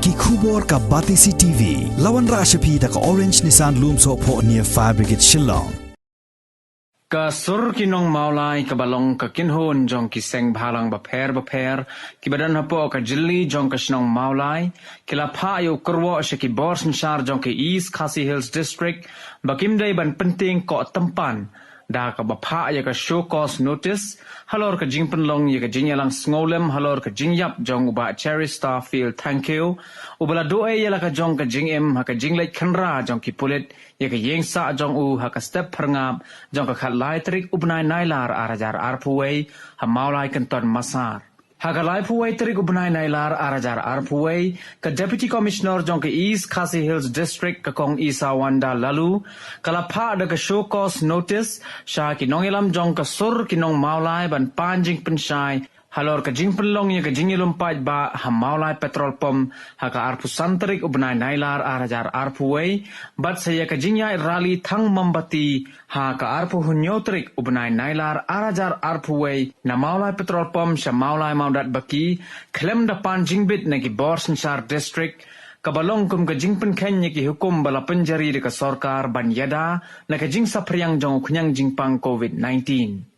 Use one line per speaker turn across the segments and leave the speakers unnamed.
ki khubor ka Batisi TV lawan ra shapi da ka Orange Nissan Loom so pho near Fire Brigade Shillong
ka sur kinong maulai ka balong ka kinhon jong ki seng bhalang ba pher ki badan hapo ka jilli jong ka shnong maulai kila pha yo kurwo she ki borsan shar jong ki East Khasi Hills District bakim dai ban penting ko tampan da ka ba pha ya ka show cause notice halor ka jingpen long ya ka jinyalang sngolem halor ka jingyap jong ba Cherry Starfield thank you ubala do e ya ka jong ka jingem ha ka jinglai khanra jong ki pulit ya ka yeng sa jong u ha ka step pharngap jong ka khat lai trik ubnai nailar arajar arpuwei ha maulai kan ton masar Hagalai Puway Trik Ubnai Nailar Arajar Arpuway, ka Deputy Commissioner jong ka East Khasi Hills District ka kong Isa Wanda Lalu, kalapha da ka show cause notice, siya kinong ilam jong ka sur kinong maulay ban panjing pensyay, halor ka jing penlong ya ka jing ilumpad ba ha maulay petrol pump, ha ka arpusan trik Ubnai Nailar Arajar Arpuway, bat saya ka jing ya rally thang mambati, ha ka arpu hunyo trik Ubnai Nailar Arajar Arpuway, na maulay petrol pump siya maulay maudat baki, klem da panjing bit na ki Borsenshar District, kabalong kum ka jing penken ki hukum bala penjari de ka sorkar ban yada na ka jing sapriang jong kunyang jing pang COVID-19.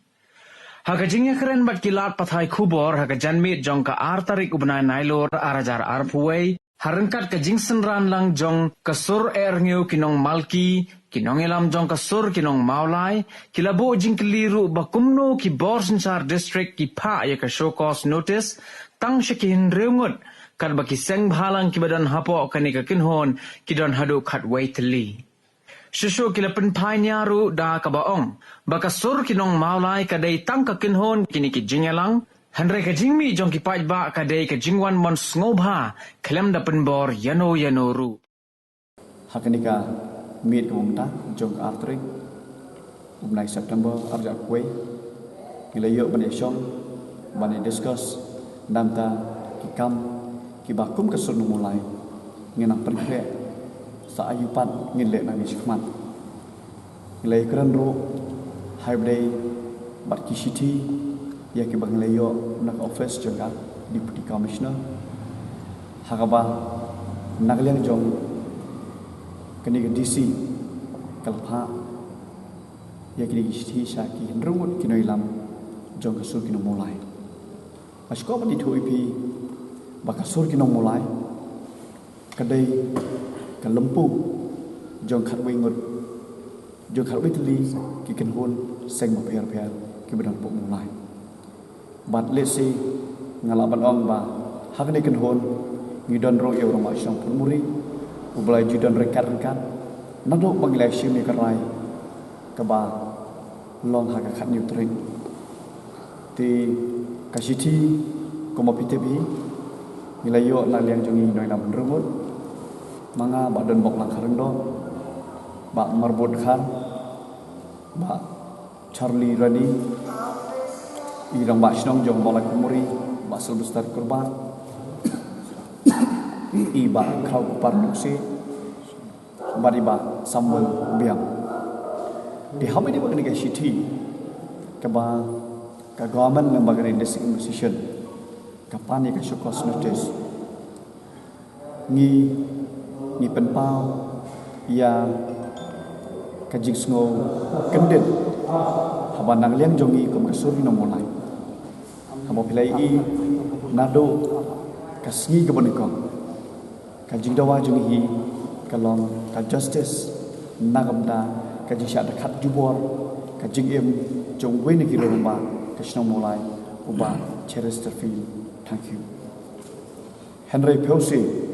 Haka jing keren bat kilat pathai khubor haka janmit jong ka artarik ubnai nailor arajar arpuway harengkat ka jing senran lang jong kasur erngeu kinong malki kinong elam jong kasur kinong maulai kilabo jing keliru bakumno ki Borsenshar District ki pha ya ka show cause notice tang shakin reungut kad baki seng bhalang ki badan hapo kani ka kinhon kidon hadu khat waitli Shushu kila penpai nyaru da kabaong baka sur kinong maulai kadai tang ka kinhon kini ki jingalang handre ka jingmi jong ki paj ba kadai ka jingwan mon ngobha klem da penbor yano ru
hakanika meet kumta jong artrik umnai September arja kwe ila yo bani shong bani discuss namta ki kam ki bakum ka sun mulai ngenang perkhe sa ayupan ngile na ni shikmat ngilai kran ro hybday bat ki city ya ki banglayo nak office jaga deputy commissioner hakaba nagliang jong kani ke DC kalpha ya ki city sha ki rungut kinoilam jong kasur kino mulai asko ba di thoi pi bakasur kino mulai kadai kalempu jong khatwei ngut jong khatwei tli ki kenhon seng ma pher ki badan pok mulai bat lesi ngalaban ong ba hakni kenhon ngidon ro yo roma syang pun muri ubulai judon rekat nado banglai shimi karai ka ba long ha ka khat new train ti kasiti komo pitebi nilayo na liang jongi noi na benrumut manga ba don bok lang khareng do ba marbot khan ba Charlie Rani irang ba snong jong bolak kumuri ba selbestar kurban iba khau parnuksi bari ba Samuel biam di how many bagani ka city ka ba ka government ng bagani decision ka pani ka shukos notice ni penpau ya kajik sngo kendet haban nang liang jongi kum kasuri no mulai kamo pilai I nado kasngi kabonikong kajik dawa jongi hi kalong ka justice nagamda kajik sya dekat jubor kajik em jong weni ki romba kasno mulai uba Chesterfield thank you Henry Pose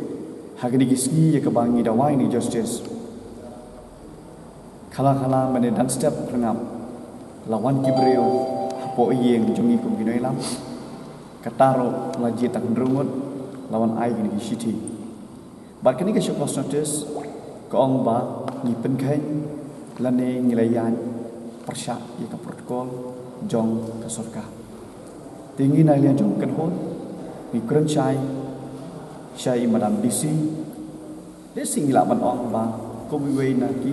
hagini gisni ya kebangi dawai ni justice khala mane dan step pengam lawan kibreo hapo yeng jongi kum ginoilam kataro laji tak ndrungut lawan ai gini city bat kini ke shokos notice ko ong ba ni penkai lane ngilayan persya ya ka protokol jong ka sorka tinggi na lian jong kenhon ni kren Syai Madam DC Desing la ban ong ba ko wiwe na ki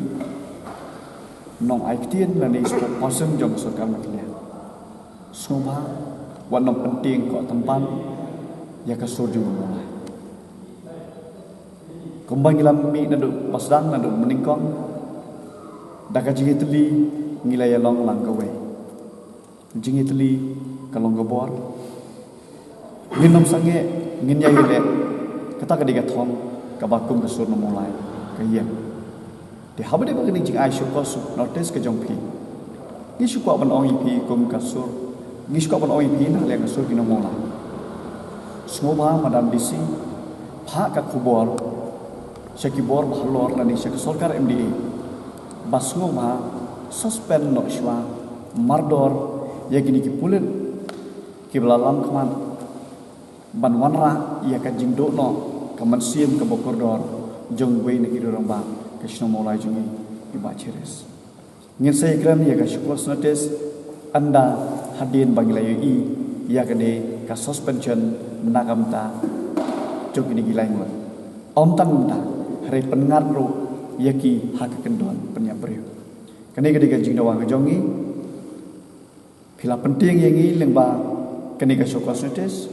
nong ai tien la ni spokesperson jong sorka makle Suma wan nong penting ko tempan ya ka soju mulai Kumbang ngilam mi nadu pasdang nadu meningkong. Daka jingitli ngilaya long lang kawe. Jingitli kalong gabor. Nginom sange nginya yule. Kata kadiga thong kabakum kasur nomulai kayem. Di habade bagani jing ai syukos notice ke jongpi. Ni syukwa ban ong ipi kum kasur. Ni syukwa ban ong ipi na le kasur kinomulai. Semua madam disi pak ka kubor Syakibor bahalor nani syak sarkar MDA basngo ma suspend no shwa mardor yagini ki pulen ki belalam kaman banwanra ya ka jingdo no kaman sim ka bokordor jong wei ne ki dorong ba kishno molai jungi ki ba cheres ngin sai kran ya ka shukwas notice anda hadin bangilayo i ya ka de ka suspension menakamta jong ini gilai ngol om tan ta hari pengaruh yaki hak kendon penyabrio. Kini ketika jing dawang kejongi, bila penting yang ini lengba kini ke syokos notis,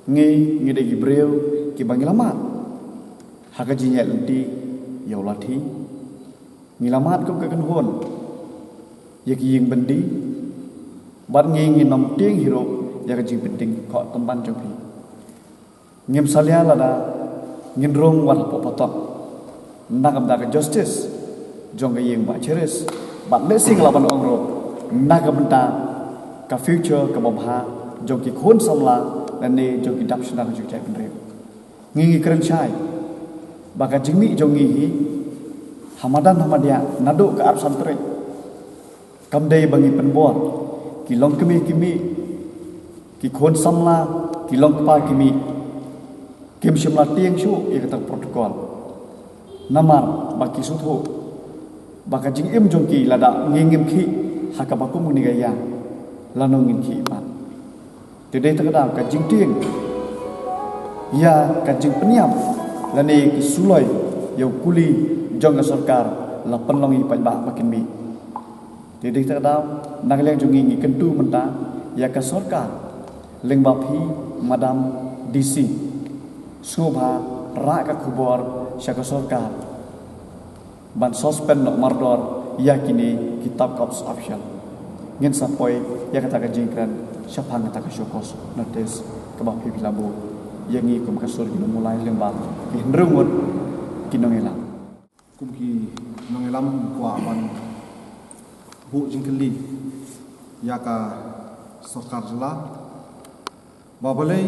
ngi degi brio ki bangi lama, hak jinya lenti yaulati, ngilamat kum kekenhon, yaki yang bendi, bat ngi nom ting hiro yaki jing penting kok tempat jopi, ngim salia lada ngindrong wal popotok. Nakam daga justice jongga yeng ba cheres bat lesing laban ongro nakam ta ka future ka babha jongki khon samla nane jongki dapshna ka jukjai penre ngi kren chai baka jingmi jongi hi hamadan hamadia nadu ka ar santre kamdei bangi penbor ki long kimi ki khon samla ki long pa kimi kim shimla tieng shu ikata protokol namar baki suthu baka jing im jongki lada ngingim ki hakabaku munigaya lano ngin ki man tedai takada ka jing tieng ya ka jing peniam lani ki suloi yau kuli jong sarkar la penlongi pajba makin mi tedai takada nagleng jongi ngi kentu menta ya ka sarkar lengba phi madam DC Subha ra ka kubor syaka sarkar ban suspend no mardor yakini kitab kops official ngin sapoi ya kata ka jingkran syapang kata ka syokos notice ka ba pi bilabu yangi kum kasur gino mulai lembang ki hendrungut kinongelam
kum ki nongelam kwa ban bu jingkeli ya ka sarkar jela babalai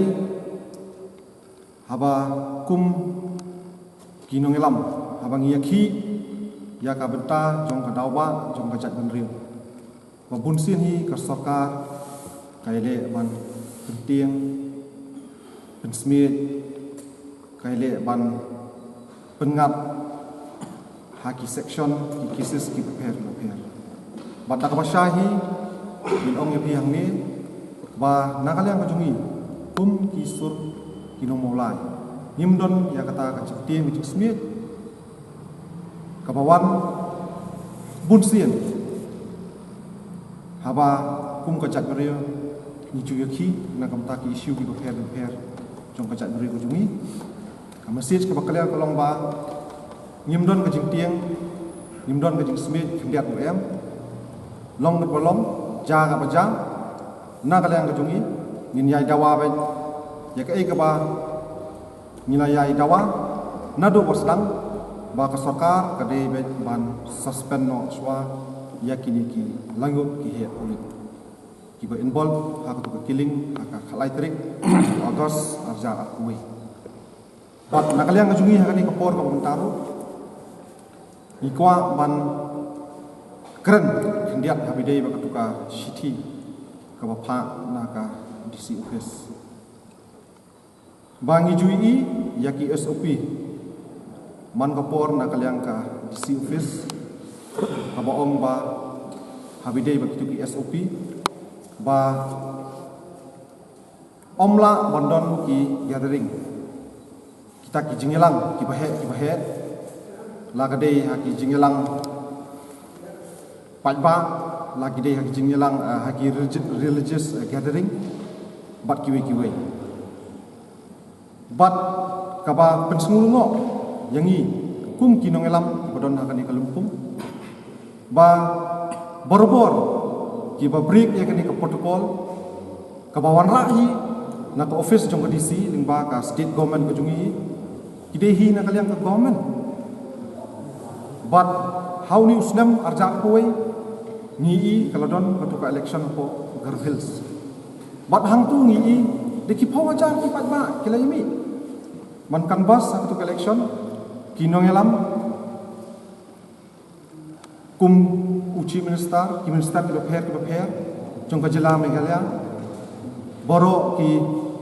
haba kum kinongelam habang yaki ya ka benta jong ka dawa jong ka jat benriu wa bunsin hi ka sarkar kaile ban penting pensmit kaile ban pengat haki section ki kisis ki prepare bata ka basyahi bin ong yapi hang ni ba nakalyang ka jungi kum kisur kinomolai nimdon ya kata kacipti mit smith kabawan bunsin haba kum kacak berio ni juyaki na kamta ki issue ki repair jong kacak berio ko jungi ka message ka bakalya kolong ba nimdon ka jingtiang nimdon ka jing smith kendiat em long nut bolong ja ka baja na kalyang ka jungi ngin yai dawa ba ya ka ka ba nilayai dawa nado boslang ba ka sarkar ka de ban suspend no swa yakini ki langut ki he ulit ki ba involve ha ka killing ha ka khalai trik agos arja akui bat nakalyang jungi ha ni ka por ka mentaro ni kwa ban kren kendiat habidei ba ka tuka city ka ba pha na ka DC office bangi jui yaki SOP man kapor na kalyang ka DC office kabaong ba habidei begitu ki SOP ba omla bandon ki gathering kita ki jingelang ki bahe la kadei haki jingelang pajba la kadei haki jingelang haki religious gathering bat kiwe bat kaba pensngulungo yangi kum kinong elam badon hakani kalumpung ba borobor ki ba break ya kani ka protokol ka bawan rahi na ka office jong ka DC lingba ka state government ka jungi kidehi na kaliang ka government but how ni usnam arja koi ngi kaladon batu ka election po Garhils but hang tu ngi deki pawajar ki patba kilai mi man kan bas satu ka election kinong elam kum uci minister ki bapher jong ka jela Meghalaya boro ki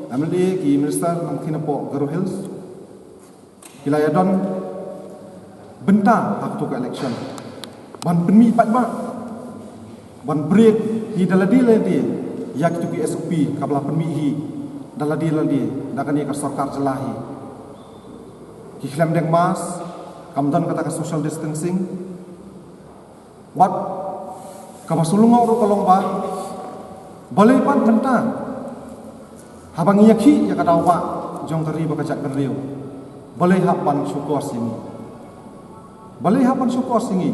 MLA ki minister nang kinapo Garhils kilayadon benta hak tu ka election ban penmi patba ban break hi daladi ladi yak tu ki SOP kabla penmi hi daladi ladi nakani ka sarkar jelahi ki khlam deng mas kamdan kata ka social distancing wat kabasulungaw ro kalong ba balay pan benta habang yaki ya kadawa jong kari bakajak berriu balay hapan syukur sini balay hapan syukur singi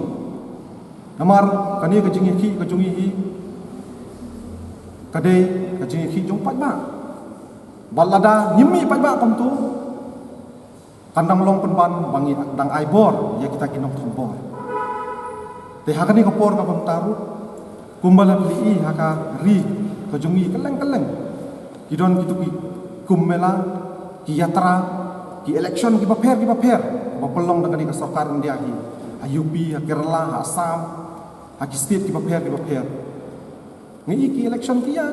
namar kani kajing yaki kajungi hi kadai kajing yaki jong patba balada nyimi patba pamtu kandang long penban bangi dang aibor ya kita kinok kompor te hakani kapor ka pamtaru kumbalan li haka ri kajungi keleng kidon kitu ki kummela ki yatra ki election ki bapher bapelong dengan ka sarkar india hi UP Kerala Assam ki state ki bapher ngi ki election ki ya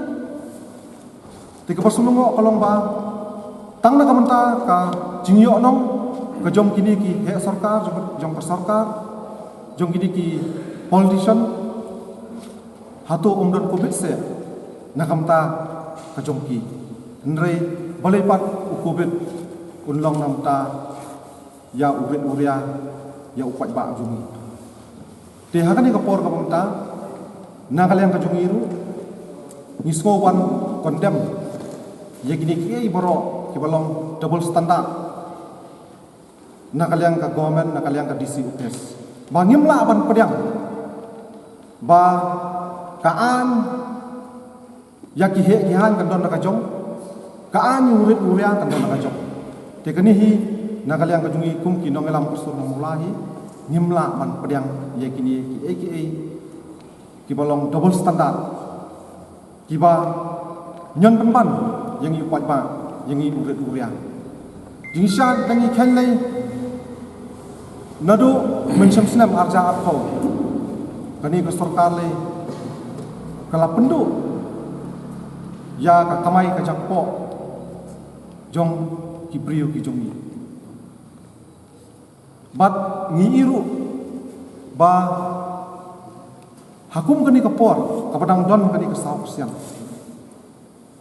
te ka pasulungo kalong ba tang na kamanta ka jingyo nong ka jom kini ki he sarkar jom ka sarkar jom kini ki politician hatu umdon covid se nakamta ka jom ki nre balai pat covid unlong namta ya ubet uria ya upat ba jumi te hakani ka por ka pamta na kalian ka jungiru ni wan condemn ya gini ki boro ki balong double standard na kalian ka government na kalian ka DC UPS bangim la ban pediang ba kaan ya ki he ki han kan don ka jong kaan urit uria kan don ka jong te kani hi na kalian ka jungi kum ki nongelam usur na mulahi ngimla ban pediang ya kini ki AKA ki balong double standard ki ba nyon penban yang i pat ba yang i urit uria jingshan tangi khenlei nadu mensyamsnam arja atkau kani ka sarkar le kala pendu ya ka kamai ka jakpo jong ki brio ki jongi bat ngi iru ba hakum kani ka por ka padang don kani ka sauk siang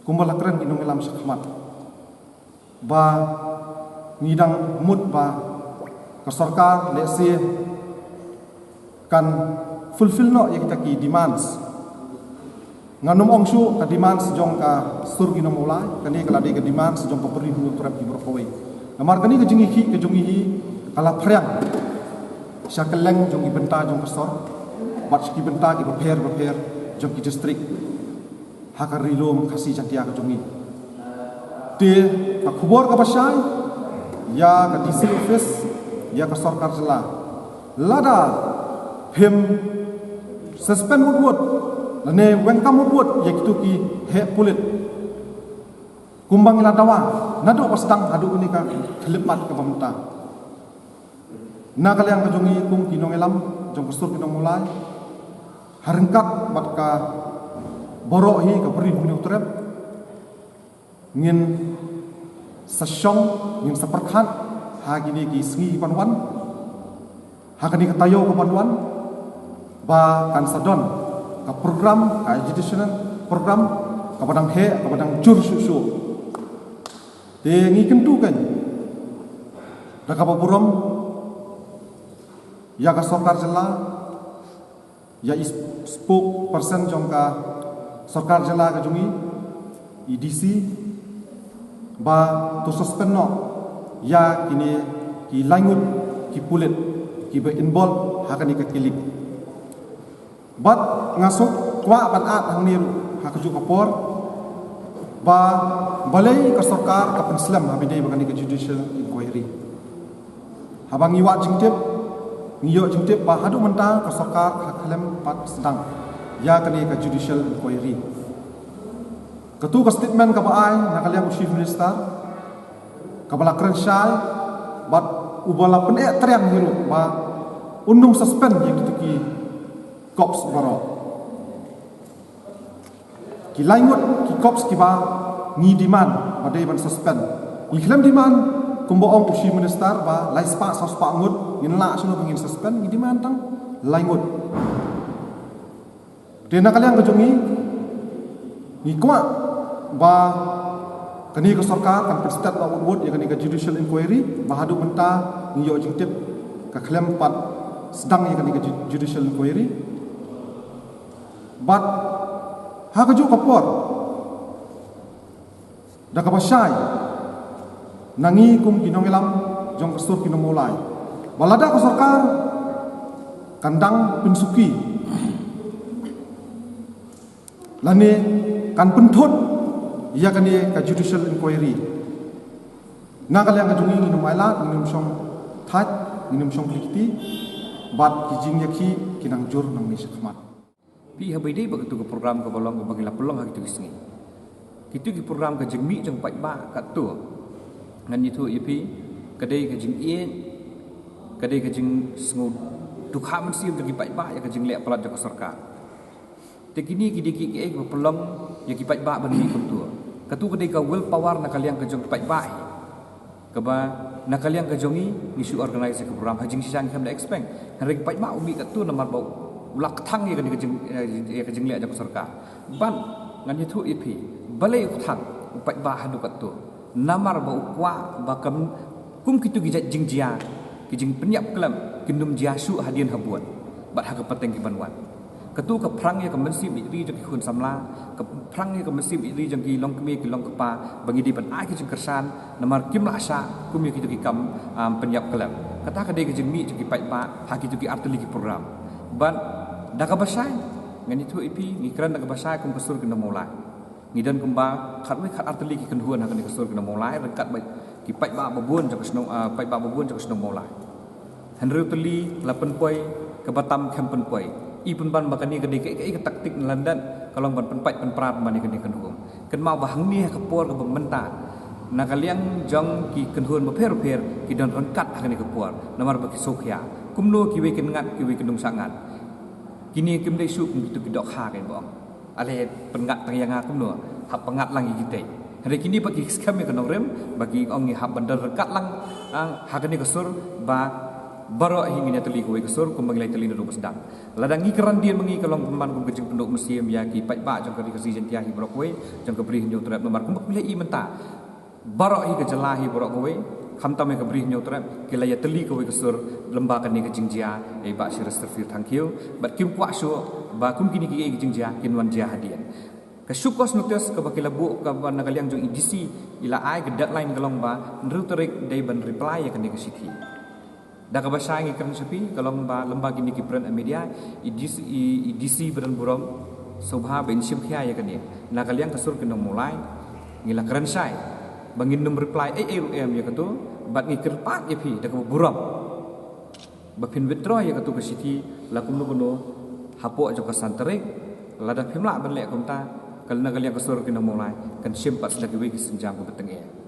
kumbala keren kinong elam sakmat ba ngidang mut ba ka sarkar le se kan fulfill no ya kita ki demands nganum ongshu ka demands jong ka surgi no mulai kani kala de ka demands jong ka peri hulu trap ki berkoi namar kani ka jingi ki ka jongi hi kala phryang syakeleng jong ki benta jong ka sor bat ki benta ki bapher jong ki district hakari lom khasi jantia ka jongi te ka khubor ka basai ya ka DC office ya ka sarkar jela lada phem suspend mut lane wengkam mut ya kitu ki he pulit kumbang ila dawa nadu pastang hadu ini ka khlipat ka pamta na kalian ka jongi kum kinong elam jong kusur kinong mulai harengkat bat ka borok hi ka beri huni utrep ngin sasyong ngin saperkhat ha gini ki sngi panwan ha kani ka tayo ka panwan ba kan sadon ka program ka educational program ka padang he ka padang jur susu te ngi kentu kan da ka paburom ya ka sarkar jela ya spokesperson jong ka sarkar jela ka jungi EDC ba to suspend no ya kini ki langut ki pulit ki be involve hakani ka kilik bat ngasuk kwa ban at hang niru hakaju kapor ba balai ka sarkar ka penslam habide bagani ka judicial inquiry habang iwa jingtip ngiyo jingtip ba hadu menta ka sarkar hakhlem pat sedang ya kani ka judicial inquiry ketu ka statement ka baai nakaliang chief minister ka balakran syai bat ubala pen triang hiru ba undung suspend yang dituki cops baro ki laingut ki cops ki ba ngi demand badai ban suspend ikhlem demand kumboong chief minister ba lai spa sospa ngut ngin la sunu pengin suspend ngi demand tang laingut dena kalian kejongi ni kwa ba kani ka sarkar kan perstat la wud ya kani ka judicial inquiry bahadu menta ni yo jingtip ka klem pat sedang ya kani ka judicial inquiry but ha ka ju kapor da ka basai nangi kum kinongelam jong kasur kinomolai balada ka sarkar kandang pinsuki lani kan pentut ia kan dia ka judicial inquiry na kalian ka jungi nginum ailat nginum song that nginum song klikti bat kijing yakhi kinang jur nang ni sakmat
pi habai dei bagatu ka program ka bolong ka bagila pelong ha kitu singi kitu ki program ka jengmi jeng pai ba ka tu ngan itu ipi kadai ka jeng ien kadai ka jeng sngu dukha man siam jeng pai ba ya ka jeng lek pelat ka sarkar tekini kidiki ke pelong ya ki pai ba bani kuntu katu kedai ka will power na kalian ka jong pai ba ka ba na kalian ka jongi isu organize ka program hajing sisang kam da expect hari pai ba umi ka tu namar bau ulak thang ya ka jeng le ja sarkar ban ngan itu ipi balai thang pai ba hadu ka tu namar bau kwa ba kam kum kitu gi jing jia ki jing penyap kelam kinum jia su hadian habuan bat ha ka pateng ki banwan ketu ke perang ya ke mensim iri jeng kun samla ke perang ya ke mensim iri jeng ki long kemi ki long kepa bagi di ban ai ki jeng kersan namar kim la sha kum ya ki tu ki kam penyap kelam kata ka de ki jeng mi jeng ki pai ba ha ki tu ki arteli ki program ban da ka basai ngani tu ipi ni kran da ka basai kum kesur kena mulai ni dan kumba khat we khat arteli ki kan huan ha kan kesur kena mulai rekat bai ki pai ba babun jeng kesnong pai ba babun jeng kesnong mulai hanru teli lapen poi ke batam kampen poi i pun ban bakani ke dik ke taktik London kalau ban penpat penprat mani ke dik kenhum ken mau bahang ni ke por ke bementa na kalian jong ki kenhun ba per per ki don rengkat hakani ke por namar ba ki sokhya kumno ki we ken ngat ki we kendung sangat kini kim dai su kum tu ki dok ha kai bong ale pengat tang yang kumno hab pengat lang ki hari kini bagi skam ke nogrem bagi ong ni hab bandar rengkat lang hakani ke sur ba baro hingga teli kowe kesur kum baglai teli ndo sedang ladangi keran dia mengi kalong teman kum kejeng penduk museum ya ki pai ba jong kari kasi jentia hi bro kowe jong ke brih nyo trap nomor kum pilih i menta baro hi ke jelahi bro kowe kham tame ke brih nyo trap ke la ya teli kowe kesur lemba kan ni kejeng jia e ba sir serfir thank you bat kim kwa shu ba kum kini ki kejeng jia kinwan jia hadian ke syukos notice ke bakila bu ke ban kaliang jong edisi ila ai ke deadline kalong ba nru terik dai ban reply ya kan ni ke siti dah kabasai ngi kan sepi kalau lembaga ini kipran media idisi beran buram sobha bensim khia ya kan ya na kalian kasur kena mulai ngila keren sai bangin num reply am ya katu bat ngi kerpat ya pi dah buram bapin withdraw ya katu ke city lakum no hapo jo ka santerik lada phimla ban le komta kalna kalian kasur kena mulai kan simpat sedagi we senjam ko betenge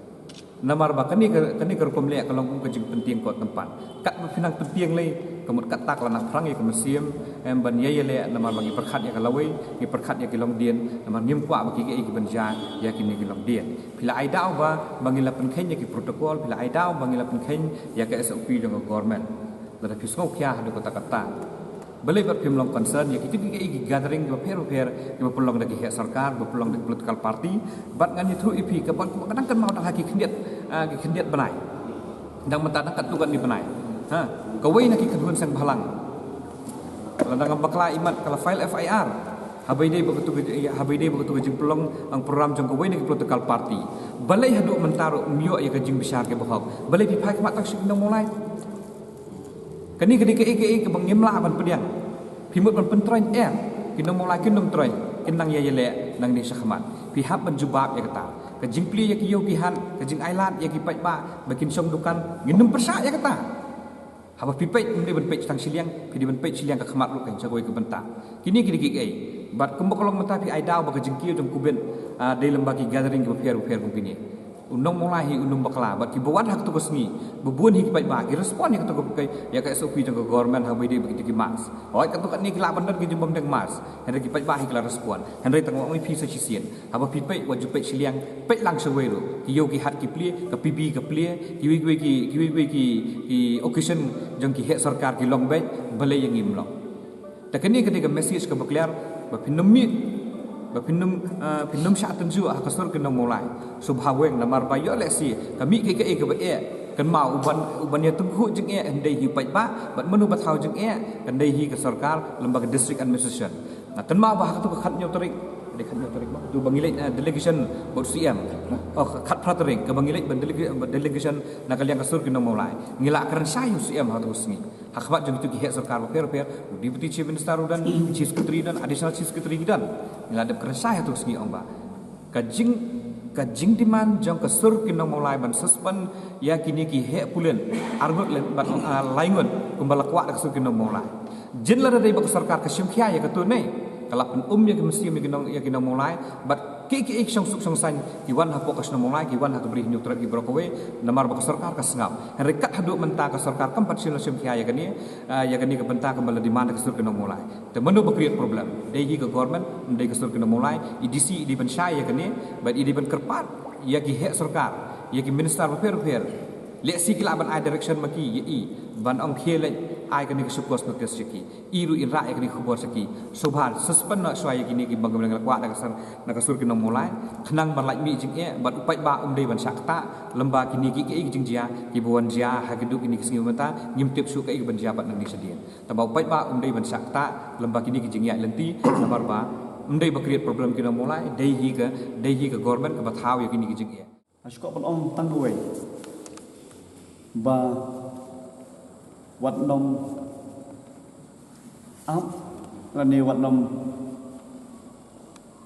namar ba kani ka kom le kalong kum kejing penting ko tempat kat pinang penting le kemut kat tak lana prang ya kemusim em ban ye le namar bagi perkhat ya kalawai ni perkhat ya kilong dien namar nim kwa bagi ke banja ya kini kilong dien pila ai daw ba bangi la penken ya ki protokol pila ai daw bangi la penken ya ke SOP dengan government lada pisngau kya hadu kata-kata balai berpim long concern ya kita ki gathering ba per ki pelong dagi hak sarkar ba pelong dagi political party bat ngan itu ipi ke ban kadang kan mau dak haki kendiat benai dang menta dak tukan ni benai ha kawai nak ki kedun sang balang ladang bakla imat kala file FIR Habai dei begitu kejing pelong ang program jong kawai ni political party. Balai haduk mentaru mio ya kejing besar ke bahok. Balai pipai kemat tak sik nang mulai. Kani ke bang nyemla ban pedian. Pimut ban pentroin kinong mulai kinong troin kinang ya yele nang ni sakhamat. Pihak ban jubab ya kata. Kejing pli ya kiyo kihan, kejing ailat ya kipai ba, bakin song dukan nginum persa ya kata. Haba pipai mende ban pej tang siliang, pidi ban pej siliang ka khamat lu kan jagoi ke benta. Kini bat kembok mata pi ai daw ba kejing kiyo jong kuben de lembagi gathering ke fair kini. Unong mulai unong bakla bat ki bawan hak tu kesni bebuan hi kipai ba ki respon ya kata kai ya ka SOP jong ke government ha bide begitu ki mas. Oi kata kat ni kila bandar ki jembang deng mas. Henry kipai ba hi kila respon. Henry tengok mi pi sa sisien. Haba pipai wa jupai siliang pej lang sewero ki yo ki hat ki plie ka pipi ka plie ki occasion jong ki het sarkar ki long bai balai yang im long. Takani ketika message ke bakliar Bapinum syak tenju kasur kena mulai subhaweng namar bayo leksi kami ke kan mau uban ya tunggu jeng ndai hi pai ba bat menu bat hau jeng kan dai hi ke sarkar lembaga district administration nah kan mau bah tu khat nyotorik ba tu bangilai delegation bot CM khat pratering ke bangilai delegation na kalian kasur kena mulai ngila karan sayu CM ha tu sengi hakbat jeng tu ki het sarkar per deputy chief minister dan chief secretary dan additional chief secretary dan ngiladap karan sayu tu sengi ongba kajing diman jong kasur kinong mulai ban suspend ya kini ki he pulen argut ban laingun kumbala kwa kasur kinong mulai jin la dai ba sarkar ka simkhia ya katu nei kalapan ya mesti ya kinong mulai bat ki song san ki wan hapo kas mulai ki wan ha beri neutral ki brokowe namar ba sarkar ka sengap rekat haduk menta ka sarkar kampat sil simkhia ya kani ka benta kembali di mana kasur kinong mulai te menu ba create problem dei ki government dei kasur kinong mulai idisi di ban syai ya kani bat idi ban kerpat ya ki he sarkar ya ki minister per leksi kila ban ai direction maki ye ban ong khele ai kani ke support notice siki iru inra ya kani khubor siki subhan suspend na swai kini ki bang bang kwa na kasur kinong mulai khnang ban lai mi jing bat upai ba dei ban sakta lemba kini ki jing jia ki buan jia ha gidu kini kisngi mata ngimtip su kai ban jia bat nang ni sedien tabau upai ba dei ban sakta lemba kini ki jing ya lenti namar ba dei ba create problem kinong mulai dei hi ke government ka bathau ya kini ki jing
Asko pon ong tangguai ba wat nom ap lani wat nom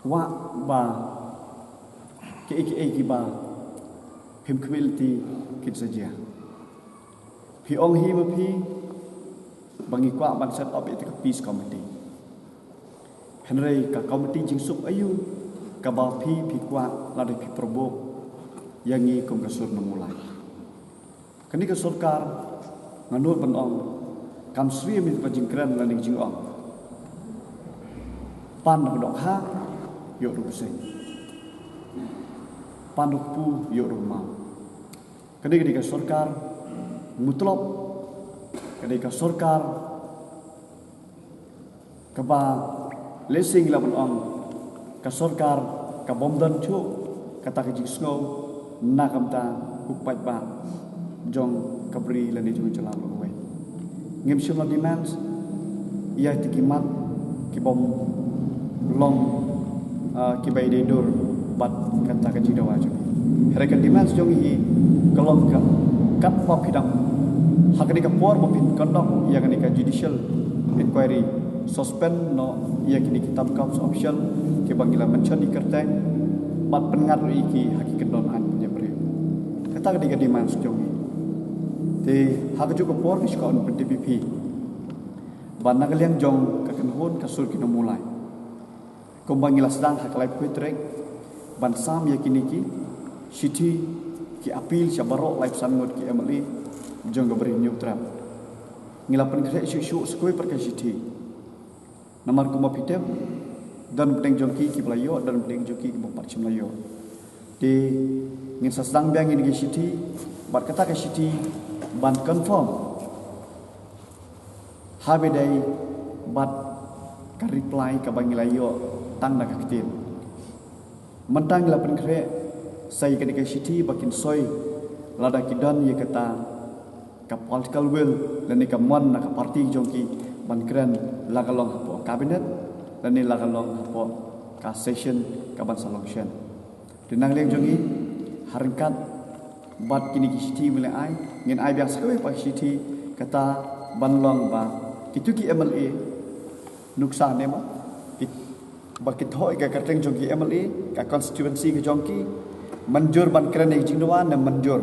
wa ba ki ba phim community kit saja pi ong hi ma pi bangi kwa ban set up itu peace committee henry ka committee jing sup ayu ka ba pi kwa la de pi probo yang ngi kom kasur mulai kani ka sarkar nganur ban ong kam sri mi pa jingkran la ning jing ong pan dok ha yo ru se pan dok pu yo ru ma kani ka sarkar mutlab kani ka sarkar ka ba lesing la ban ong ka sarkar ka bomdan chu kata ka jing snow na kamta upat ba jong kabri lani jong jalan lowe ngim shimla demands ya tikimat ki bom long ki bay de dur bat kata ka jidawa jong herakan demands jong hi kalong ka kat pa pidang hakani ka por bo pin kondok ya kani ka judicial inquiry suspend no ya kini kitab cops official ki bangila menchani kerteng bat pengat iki hakikat don an nyepre kata ka demands jong te hak juga por ki skon PDPP ban nagaliang jong kakenhon kasur kino mulai kombangila sedang hak lai putrek ban sam yakiniki city ki apil sabaro lai sangot ki emali jong gabri neutral ngilapan kre isu skoi perka city namar kuma pitem dan penting jongki ki playo dan penting jongki ki bompat chimlayo di ngin sasdang biang ini ki city bat kata ke city ban confirm habe dai bat ka reply ka bangilayo tang na kaktin mentang la pen kre sai ka dikai city bakin soy lada kidan ye kata ka political will dan ka mon na ka party jongki ban kren la kalong po cabinet dan ni lakan long hapo ka session kaban solution dinang leng jongi haringkat bat kini kiti mulai ai ngin ai biang sekali pa kiti kata banlong ba itu ki MLA nuksa ne ma bakit hoi ka kateng jongi MLA ka constituency ke jongi manjur ban keren yang jingdoan dan manjur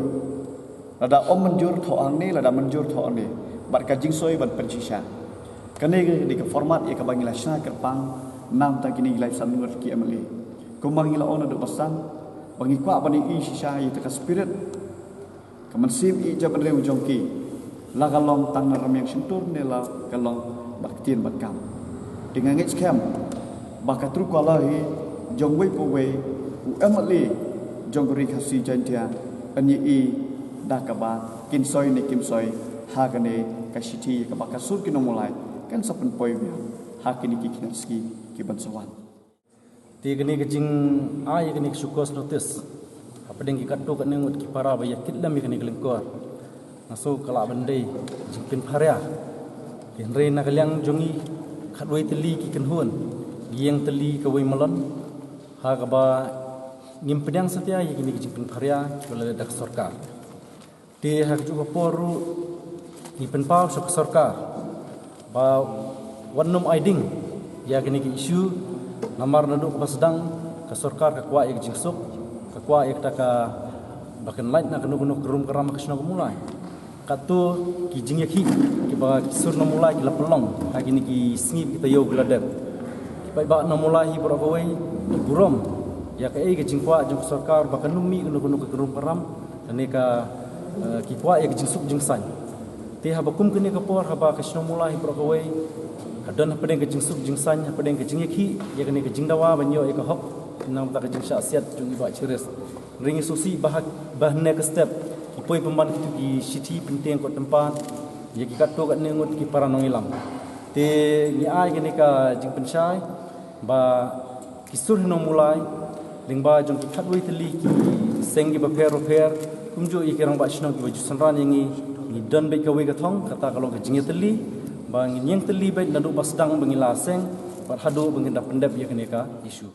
lada manjur thoang ni lada manjur thoang ni bat ka jingsoi ban pencisha kane di ke format ia ka bangila sha kerpang nam ta kini live sanur ki MLA kumang ila ona do pasang bangi kwa bani i shisha i ta spirit kamansim i jaban reu jongki la galong tang na ramyang sentur ne la galong baktin bakam dengan ngit scam bakatru kwala hi jongwei po wei u MLA jonggori khasi jantia ani i dakaba kinsoi ne kimsoi hagane kasiti ka bakasur kinomulai kan sapen poi bia hakini ki kinaski ki bansawan
ti gani gajing ai gani sukos notice apa deng ki katto kan ngut ki para ba yakit lam gani kelengkor naso kala bandai jingpin pharia kenre na kalyang jongi khatwei teli ki kenhun gieng teli ka wei malon ha ka ba ngim pedang setia gani jingpin pharia kala dak sarkar ti ha ju ka poru ni penpau sok sarkar ba wannum aiding ya gani ki isu namar naduk pasdang ka sarkar ka kwa ik jingsuk ka kwa ik ta ka bakan light na kanu kanu kerum keram ka sno mulai katu ki jingya ki ba sur no mulai ki lapelong ha gini ki sngi kita yo gladem bai ba no mulai hi bro kawai burom ya ka e ka jingkwa jong sarkar bakan numi kanu kanu kerum keram tani ka ki kwa ik jingsuk jingsan ti ha bakum kini ka por ha ba ka sno mulai bro kawai kadon apa deng ke jingsuk jingsan apa deng ke jingki ya kene ke jingdawa banyo e ka hok nam ta ke jingsha siat jung iba chires ringi susi bahne ke step ipoi pemban kitu ki city penteng ko tempat ya ki katto kat nengut ki paranong ilam te ni ai kene ka jing penchai ba kisur no mulai lingba jung ki khatwei teli ki sengi ba pher kumjo i kerang ba shno ki ba jusanran yangi ni don be ka we ka thong kata kalau ke jing teli bang yang terlibat nadu basdang bangila seng parhadu bangin da pendap ya kene ka isu